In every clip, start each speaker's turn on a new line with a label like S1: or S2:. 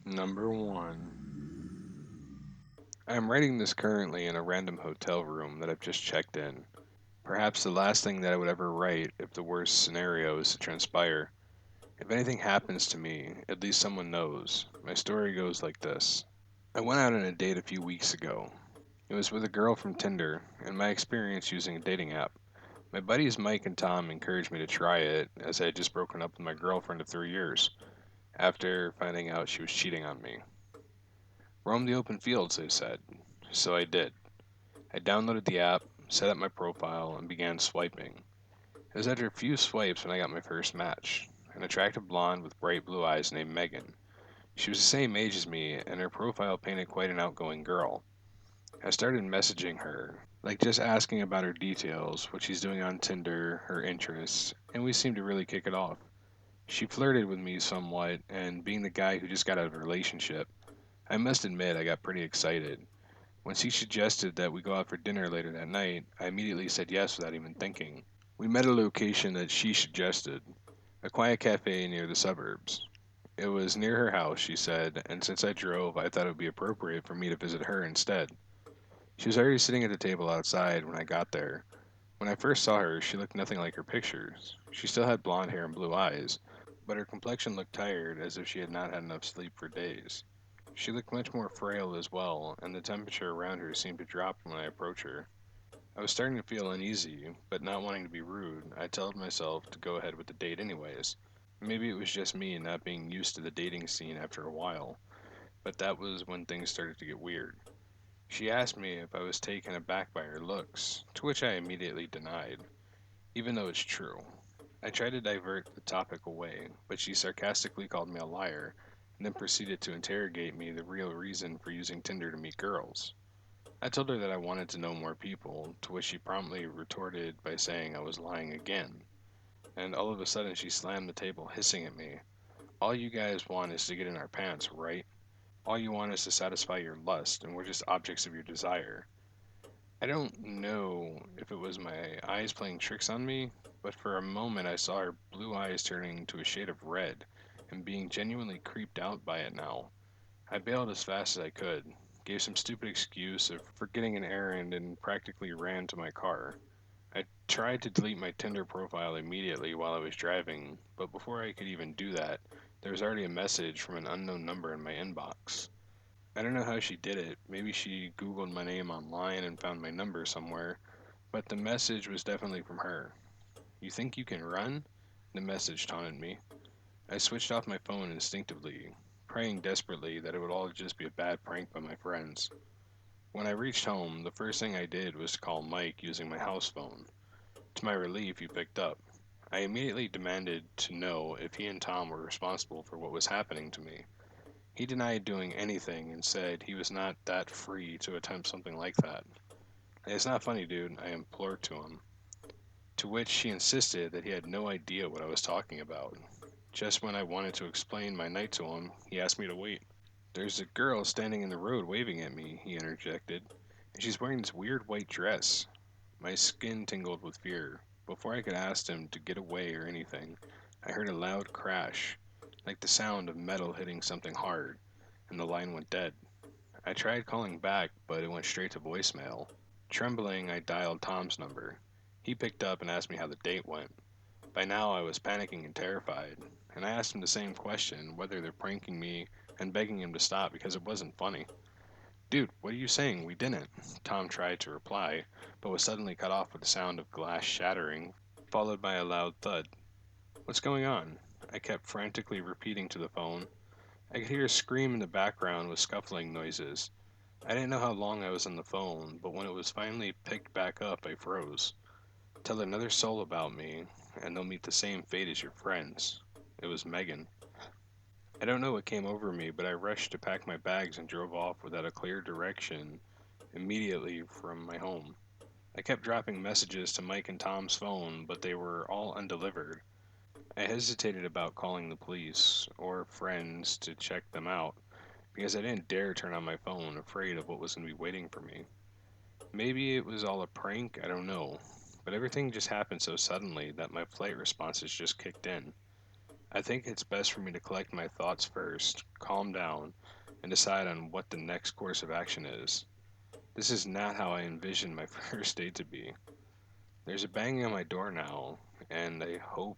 S1: Number 1. I am writing this currently in a random hotel room that I've just checked in. Perhaps the last thing that I would ever write if the worst scenario is to transpire. If anything happens to me, at least someone knows. My story goes like this. I went out on a date a few weeks ago. It was with a girl from Tinder, and my experience using a dating app. My buddies Mike and Tom encouraged me to try it, as I had just broken up with my girlfriend of 3 years, after finding out she was cheating on me. Roam the open fields, they said. So I did. I downloaded the app, set up my profile, and began swiping. It was after a few swipes when I got my first match, an attractive blonde with bright blue eyes named Megan. She was the same age as me, and her profile painted quite an outgoing girl. I started messaging her, like just asking about her details, what she's doing on Tinder, her interests, and we seemed to really kick it off. She flirted with me somewhat, and being the guy who just got out of a relationship, I must admit I got pretty excited. When she suggested that we go out for dinner later that night, I immediately said yes without even thinking. We met at a location that she suggested, a quiet cafe near the suburbs. It was near her house, she said, and since I drove, I thought it would be appropriate for me to visit her instead. She was already sitting at the table outside when I got there. When I first saw her, she looked nothing like her pictures. She still had blonde hair and blue eyes, but her complexion looked tired, as if she had not had enough sleep for days. She looked much more frail as well, and the temperature around her seemed to drop when I approached her. I was starting to feel uneasy, but not wanting to be rude, I told myself to go ahead with the date anyways. Maybe it was just me not being used to the dating scene after a while, but that was when things started to get weird. She asked me if I was taken aback by her looks, to which I immediately denied, even though it's true. I tried to divert the topic away, but she sarcastically called me a liar and then proceeded to interrogate me the real reason for using Tinder to meet girls. I told her that I wanted to know more people, to which she promptly retorted by saying I was lying again. And all of a sudden, she slammed the table, hissing at me. All you guys want is to get in our pants, right? All you want is to satisfy your lust, and we're just objects of your desire. I don't know if it was my eyes playing tricks on me, but for a moment I saw her blue eyes turning to a shade of red, and being genuinely creeped out by it now. I bailed as fast as I could, gave some stupid excuse of forgetting an errand, and practically ran to my car. I tried to delete my Tinder profile immediately while I was driving, but before I could even do that, there was already a message from an unknown number in my inbox. I don't know how she did it. Maybe she Googled my name online and found my number somewhere, but the message was definitely from her. You think you can run? The message taunted me. I switched off my phone instinctively, praying desperately that it would all just be a bad prank by my friends. When I reached home, the first thing I did was to call Mike using my house phone. To my relief, he picked up. I immediately demanded to know if he and Tom were responsible for what was happening to me. He denied doing anything and said he was not that free to attempt something like that. It's not funny, dude, I implored to him. To which he insisted that he had no idea what I was talking about. Just when I wanted to explain my night to him, he asked me to wait. There's a girl standing in the road waving at me, he interjected, and she's wearing this weird white dress. My skin tingled with fear. Before I could ask him to get away or anything, I heard a loud crash, like the sound of metal hitting something hard, and the line went dead. I tried calling back, but it went straight to voicemail. Trembling, I dialed Tom's number. He picked up and asked me how the date went. By now, I was panicking and terrified, and I asked him the same question, whether they're pranking me, and begging him to stop because it wasn't funny. Dude, what are you saying? We didn't. Tom tried to reply, but was suddenly cut off with the sound of glass shattering, followed by a loud thud. What's going on? I kept frantically repeating to the phone. I could hear a scream in the background with scuffling noises. I didn't know how long I was on the phone, but when it was finally picked back up, I froze. Tell another soul about me, and they'll meet the same fate as your friends. It was Megan. I don't know what came over me, but I rushed to pack my bags and drove off without a clear direction immediately from my home. I kept dropping messages to Mike and Tom's phone, but they were all undelivered. I hesitated about calling the police or friends to check them out because I didn't dare turn on my phone, afraid of what was going to be waiting for me. Maybe it was all a prank, I don't know. But everything just happened so suddenly that my flight responses just kicked in. I think it's best for me to collect my thoughts first, calm down, and decide on what the next course of action is. This is not how I envisioned my first date to be. There's a banging on my door now, and I hope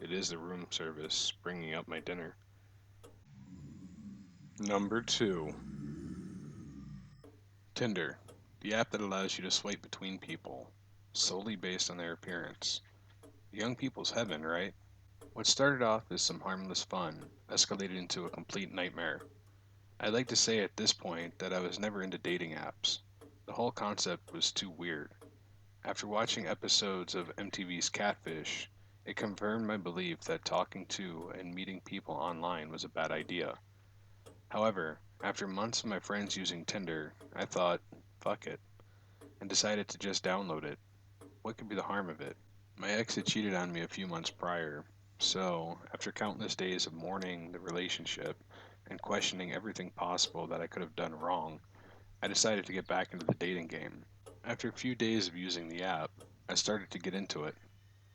S1: it is the room service bringing up my dinner. Number 2, Tinder, the app that allows you to swipe between people, solely based on their appearance. Young people's heaven, right? What started off as some harmless fun escalated into a complete nightmare. I'd like to say at this point that I was never into dating apps. The whole concept was too weird. After watching episodes of MTV's Catfish, it confirmed my belief that talking to and meeting people online was a bad idea. However, after months of my friends using Tinder, I thought, fuck it, and decided to just download it. What could be the harm of it? My ex had cheated on me a few months prior, so after countless days of mourning the relationship and questioning everything possible that I could have done wrong, I decided to get back into the dating game. After a few days of using the app, I started to get into it.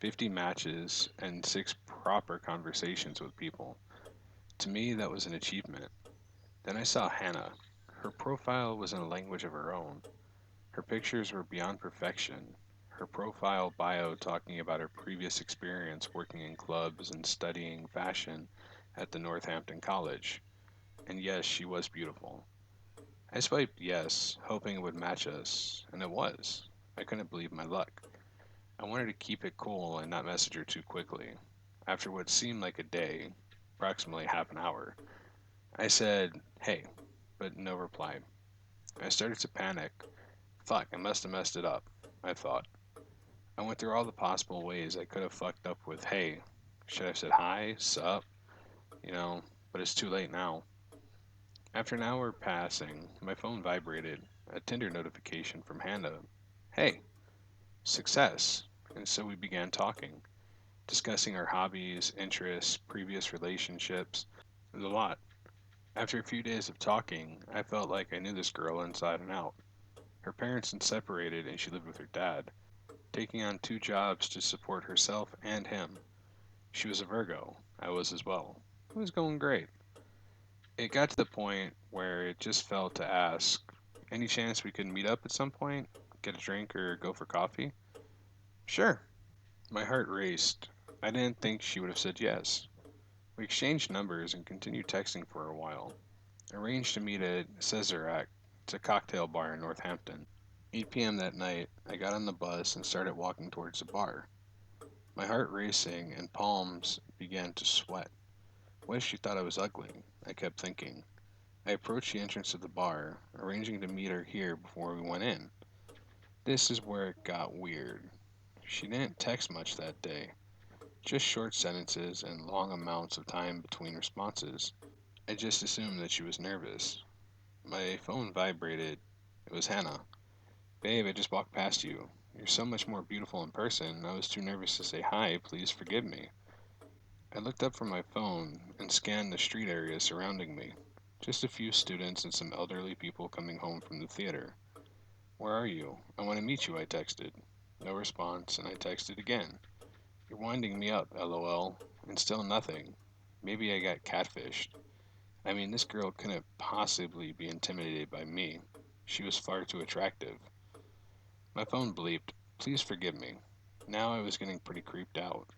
S1: 50 matches and 6 proper conversations with people. To me, that was an achievement. Then I saw Hannah. Her profile was in a language of her own. Her pictures were beyond perfection. Her profile bio talking about her previous experience working in clubs and studying fashion at the Northampton College. And yes, she was beautiful. I swiped yes, hoping it would match us, and it was. I couldn't believe my luck. I wanted to keep it cool and not message her too quickly. After what seemed like a day, approximately half an hour, I said, hey, but no reply. I started to panic. Fuck, I must have messed it up, I thought. I went through all the possible ways I could have fucked up with, hey, should I have said hi, sup, you know, but it's too late now. After an hour passing, my phone vibrated, a Tinder notification from Hannah. Hey, success. And so we began talking, discussing our hobbies, interests, previous relationships. It was a lot. After a few days of talking, I felt like I knew this girl inside and out. Her parents had separated and she lived with her dad, taking on 2 jobs to support herself and him. She was a Virgo. I was as well. It was going great. It got to the point where it just felt to ask, any chance we could meet up at some point? Get a drink or go for coffee? Sure. My heart raced. I didn't think she would have said yes. We exchanged numbers and continued texting for a while. Arranged to meet at Cesarac. It's a cocktail bar in Northampton. 8 p.m. that night, I got on the bus and started walking towards the bar. My heart racing and palms began to sweat. What if she thought I was ugly? I kept thinking. I approached the entrance of the bar, arranging to meet her here before we went in. This is where it got weird. She didn't text much that day, just short sentences and long amounts of time between responses. I just assumed that she was nervous. My phone vibrated. It was Hannah. Babe, I just walked past you. You're so much more beautiful in person. I was too nervous to say hi. Please forgive me. I looked up from my phone and scanned the street area surrounding me. Just a few students and some elderly people coming home from the theater. Where are you? I want to meet you, I texted. No response, and I texted again. You're winding me up, lol. And still nothing. Maybe I got catfished. I mean, this girl couldn't possibly be intimidated by me. She was far too attractive. My phone bleeped. Please forgive me. Now I was getting pretty creeped out.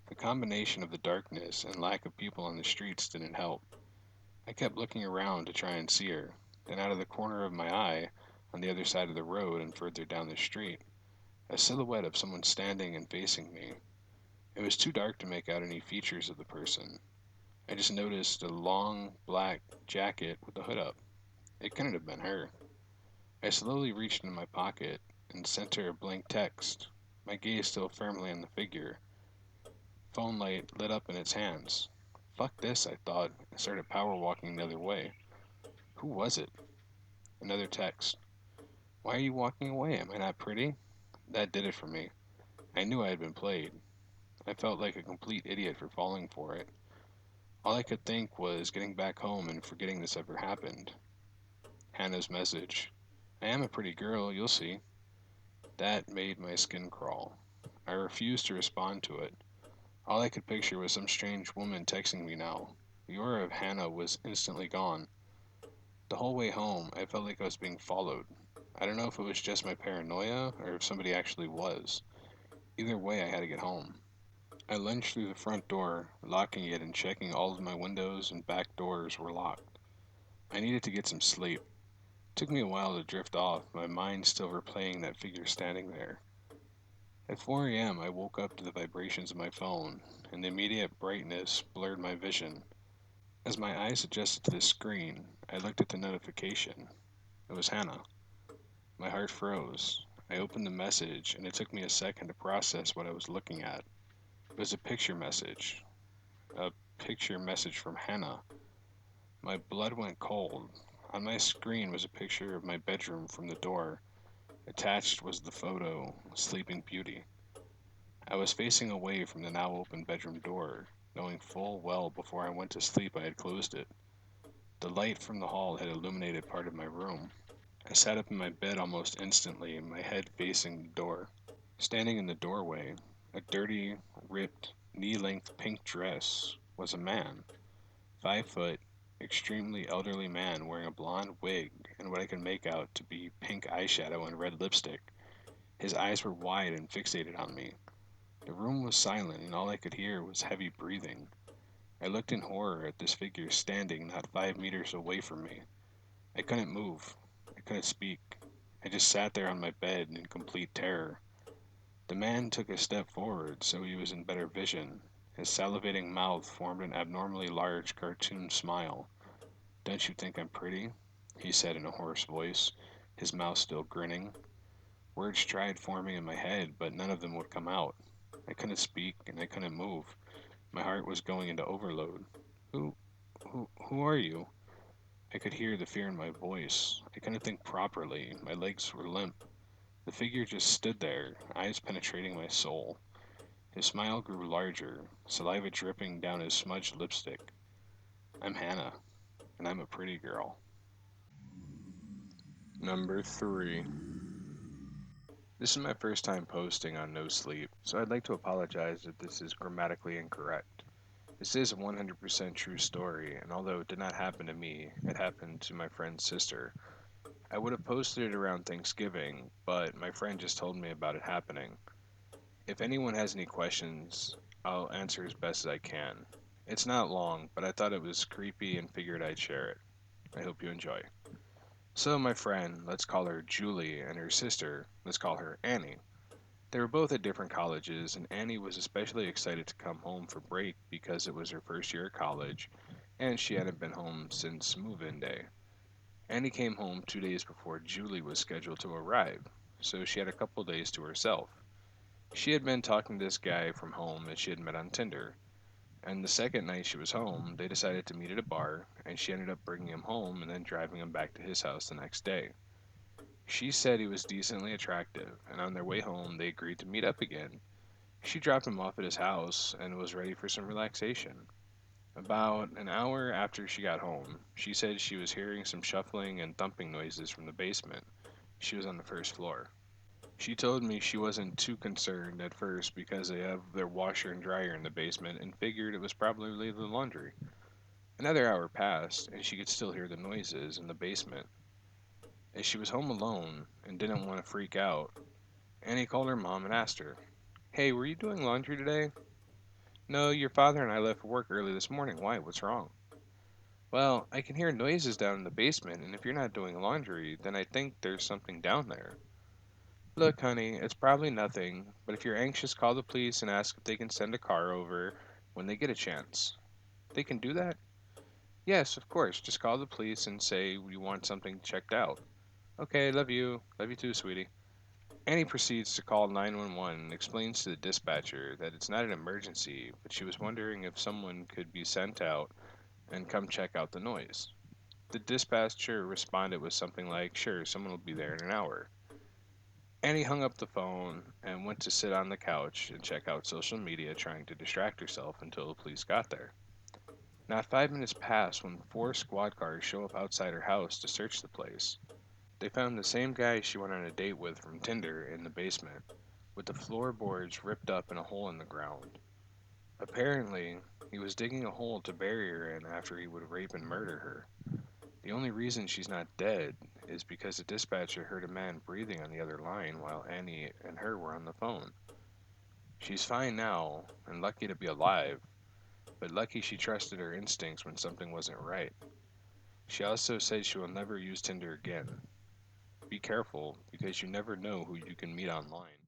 S1: The combination of the darkness and lack of people on the streets didn't help. I kept looking around to try and see her. Then out of the corner of my eye, on the other side of the road and further down the street, a silhouette of someone standing and facing me. It was too dark to make out any features of the person. I just noticed a long black jacket with the hood up. It couldn't have been her. I slowly reached into my pocket and sent her a blank text, my gaze still firmly on the figure. Phone light lit up in its hands. Fuck this, I thought, and started power walking the other way. Who was it? Another text. Why are you walking away? Am I not pretty? That did it for me. I knew I had been played. I felt like a complete idiot for falling for it. All I could think was getting back home and forgetting this ever happened. Hannah's message. I am a pretty girl, you'll see. That made my skin crawl. I refused to respond to it. All I could picture was some strange woman texting me now. The aura of Hannah was instantly gone. The whole way home, I felt like I was being followed. I don't know if it was just my paranoia or if somebody actually was. Either way, I had to get home. I lunged through the front door, locking it and checking all of my windows and back doors were locked. I needed to get some sleep. It took me a while to drift off, my mind still replaying that figure standing there. At 4 a.m., I woke up to the vibrations of my phone, and the immediate brightness blurred my vision. As my eyes adjusted to the screen, I looked at the notification. It was Hannah. My heart froze. I opened the message, and it took me a second to process what I was looking at. It was a picture message. A picture message from Hannah. My blood went cold. On my screen was a picture of my bedroom from the door. Attached was the photo, Sleeping Beauty. I was facing away from the now open bedroom door, knowing full well before I went to sleep I had closed it. The light from the hall had illuminated part of my room. I sat up in my bed almost instantly, my head facing the door. Standing in the doorway, a dirty, ripped, knee length pink dress, was a man. 5 foot, extremely elderly man wearing a blonde wig and what I could make out to be pink eyeshadow and red lipstick. His eyes were wide and fixated on me. The room was silent, and all I could hear was heavy breathing. I looked in horror at this figure standing not 5 meters away from me. I couldn't move. I couldn't speak. I just sat there on my bed in complete terror. The man took a step forward so he was in better vision. His salivating mouth formed an abnormally large cartoon smile. "Don't you think I'm pretty?" he said in a hoarse voice, his mouth still grinning. Words tried forming in my head, but none of them would come out. I couldn't speak and I couldn't move. My heart was going into overload. Who, who are you? I could hear the fear in my voice. I couldn't think properly. My legs were limp. The figure just stood there, eyes penetrating my soul. His smile grew larger, saliva dripping down his smudged lipstick. "I'm Hannah, and I'm a pretty girl." Number 3. This is my first time posting on No Sleep, so I'd like to apologize if this is grammatically incorrect. This is a 100% true story, and although it did not happen to me, it happened to my friend's sister. I would have posted it around Thanksgiving, but my friend just told me about it happening. If anyone has any questions, I'll answer as best as I can. It's not long, but I thought it was creepy and figured I'd share it. I hope you enjoy. So, my friend, let's call her Julie, and her sister, let's call her Annie. They were both at different colleges, and Annie was especially excited to come home for break because it was her first year at college, and she hadn't been home since move in day. Annie came home 2 days before Julie was scheduled to arrive, so she had a couple days to herself. She had been talking to this guy from home that she had met on Tinder, and the second night she was home, they decided to meet at a bar, and she ended up bringing him home and then driving him back to his house the next day. She said he was decently attractive, and on their way home, they agreed to meet up again. She dropped him off at his house and was ready for some relaxation. About an hour after she got home, she said she was hearing some shuffling and thumping noises from the basement. She was on the first floor. She told me she wasn't too concerned at first because they have their washer and dryer in the basement and figured it was probably the laundry. Another hour passed, and she could still hear the noises in the basement. As she was home alone and didn't want to freak out, Annie called her mom and asked her, "Hey, were you doing laundry today?" "No, your father and I left for work early this morning. Why? What's wrong?" "Well, I can hear noises down in the basement, and if you're not doing laundry, then I think there's something down there." "Look, honey, it's probably nothing, but if you're anxious, call the police and ask if they can send a car over when they get a chance." "They can do that?" "Yes, of course. Just call the police and say you want something checked out." "Okay, love you. Love you too, sweetie." Annie proceeds to call 911 and explains to the dispatcher that it's not an emergency, but she was wondering if someone could be sent out and come check out the noise. The dispatcher responded with something like, "Sure, someone will be there in an hour." Annie hung up the phone and went to sit on the couch and check out social media, trying to distract herself until the police got there. Not 5 minutes passed when 4 squad cars show up outside her house to search the place. They found the same guy she went on a date with from Tinder in the basement, with the floorboards ripped up and a hole in the ground. Apparently, he was digging a hole to bury her in after he would rape and murder her. The only reason she's not dead is because the dispatcher heard a man breathing on the other line while Annie and her were on the phone. She's fine now and lucky to be alive, but lucky she trusted her instincts when something wasn't right. She also said she will never use Tinder again. Be careful because you never know who you can meet online.